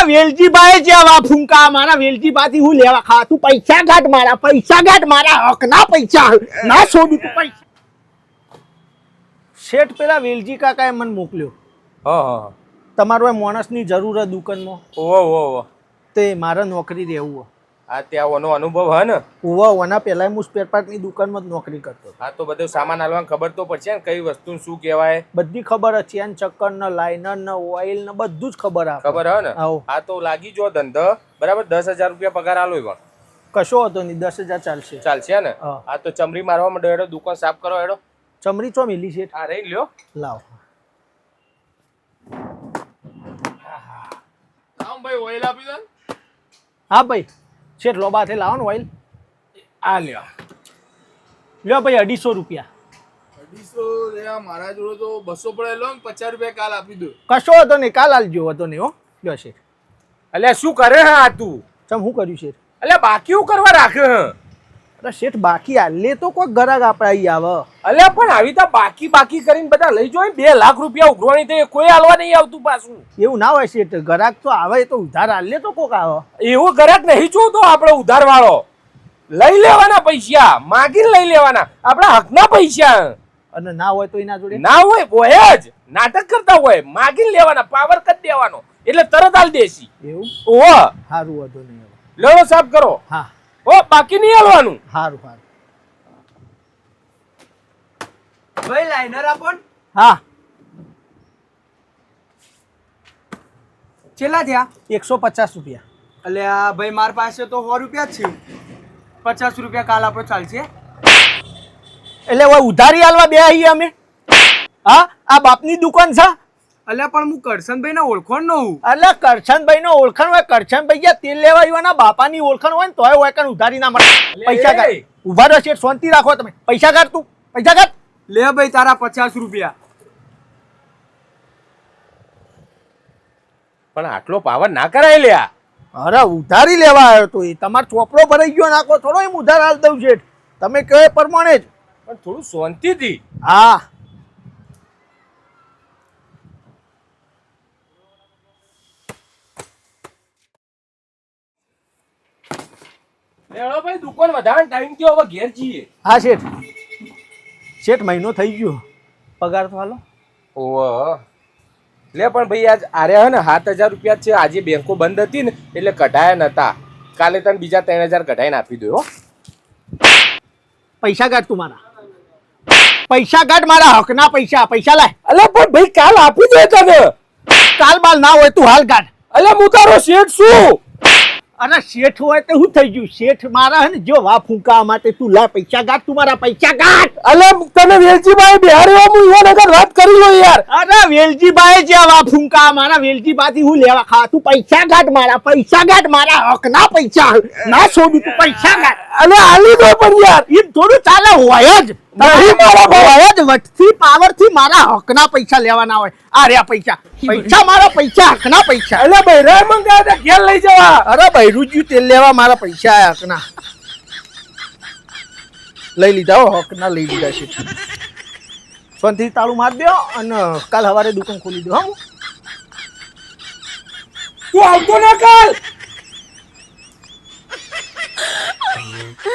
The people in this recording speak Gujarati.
મારા વેલજીભાઈ જેવા ફૂંકા મારા વેલજીભાઈ હું લેવા ખા તું પૈસા કાઢ મારા હકના પૈસા ના છોડું તું પૈસા શેઠ પેલા વેલજી કાકાએ મને મોકલ્યો હા તમારો માણસની જરૂર હે દુકાનમાં ઓહો તે મારે નોકરી રહેવું આ ત્યાં ઓનો અનુભવ હે ને ઓના પહેલા હું સ્પેર પાર્ટની દુકાનમાં જ નોકરી કરતો હા તો બધું સામાન હાલવાનું ખબર તો પડશે ને કઈ વસ્તુ શું કહેવાય બધી ખબર છે ચેન ચક્કર ને લાઇનર ને ઓઇલ ને બધું જ ખબર હે ને હા તો લાગી જો ધંધો બરાબર 10,000 રૂપિયા પગાર આલો પણ કશો હતો નહીં 10,000 ચાલશે ને હા તો ચમરી મારવા માંડો હેડો દુકાન સાફ કરો હેડો ચમરી ચો મિલી છે હા રહી લ્યો લાવ ભાઈ ઓઇલ આપી દો હા ભાઈ શેઠ લોબાથી લાવો ને ઓઇલ આ લ્યો ભાઈ 250 રૂપિયા 250 મારા જોડે તો 200 પડે લો 50 રૂપિયા કાલ આપી દો કશો હતો નહીં કાલ આલજો હતો નહીં હો લ્યો શેઠ અલ્યા શું કરે હા તું ચમ શું કર્યું શેઠ અલ્યા બાકી હું કરવા રાખે અરે શેઠ બાકી આલે તો કોઈ ગરાક આપણે અહીં આવે અલ્યા પણ આવી તો બાકી કરીને બધા લઈ જોય 2 લાખ રૂપિયા ઉઘરાણી થઈ કોઈ હાલવા નહીં આવતું પાછું એવું ના હોય શેઠ ગરાક તો આવે તો ઉધાર આલે તો કોક આવે એવું ગરાક નહીં જોતો આપણે ઉધાર વાળો લઈ લેવાના પૈસા માગીને લઈ લેવાના આપણા હકના પૈસા અને ના હોય તો એના જોડે ના હોય જ નાટક કરતા હોય માગીને લેવાના પાવર કરી દેવાનો એટલે તરત આલ દેસી એવું ઓહો સારું હતો નહીં લેડો સાફ કરો હા ઓ બાકી નહીં હાલવાનું સારું ભાઈ લાઇનર આપો હા છેલ્લા થયા 150 રૂપિયા અલ્યા ભાઈ માર પાસે તો 100 રૂપિયા જ છે 50 રૂપિયા કાલ આપો ચાલશે એટલે હવે ઉધારી આલવા બે આવીએ અમે હા આ બાપની દુકાન છે અલ્યા પણ હું કરશનભાઈ ના ઓળખણ નો હું એટલે કરશનભાઈ નો ઓળખાણ હોય કરશનભાઈ ગયા તેલ લેવા આવ્યા બાપાની ઓળખાણ હોય ને તોય હોય કાન ઉધારી ના મળે પૈસા કાઢ ઉભા રહો શેઠ શાંતિ રાખો તમે પૈસા કાઢ તું પૈસા કાઢ લે ભાઈ તારા 50 રૂપિયા પણ આટલો પાવર ના કરાય લ્યા અરે ઉધારી લેવા આવ્યો તો એ તમારો ચોપડો ભરાઈ ગયો નાખો થોડો એમ ઉધાર હાલ દઉં શેઠ તમે કહો એ પ્રમાણે જ પણ થોડું શાંતિથી હા લેડો ભાઈ દુકાન વધારે ટાઈમ થયો હવે ઘેર જઈએ હા શેઠ મહિનો થઈ ગયો પગાર તો હાલો ઓહ લે પણ ભાઈ આજ આર્યા હે ને 7,000 રૂપિયા છે આજે બેંકો બંધ હતી ને એટલે કઢાયા નતા કાલે તને બીજા 3,000 કઢાઈને આપી દો પૈસા કાઢ તું પૈસા કાઢ મારા હકના પૈસા લાય અલે પણ ભાઈ કાલ આપી દે તને કાલ બાલ ના હોય તું હાલ કાઢ અલે હું તારો શેઠ છું અરે શેઠ હોય તો શું થઈ ગયું શેઠ મારા હે ને જો વા ફૂંકા માટે તું લા પૈસા કાઢ તું મારા પૈસા કાઢ અલે તને વેલજીભાઈ બિહારી હું ઈવન આગળ વાત કરી લો યાર અરે વેલજીભાઈ જેવા ફૂંકા મારા વેલજીભાઈ હું લેવા ખા તું પૈસા કાઢ મારા હકના પૈસા ના છોડું તું પૈસા કાઢ અલે આલી દો પણ યાર એમ થોડું ચાલે હોય જ નહીં મારા હોય જ વટથી પાવરથી મારા હકના પૈસા લેવાના હોય આ રહ્યા પૈસા મારા હકના પૈસા અલે બૈરા મંગાવ્યા ઘેર લઈ જવા અરે બૈરુજી તેલ લેવા મારા પૈસા હકના લઈ લીધા હો હકના લઈ લીધા છે શાંતિ તાળું માર દો અને કાલ સવારે દુકાન ખોલી દો હા તું આવતો ના કાલ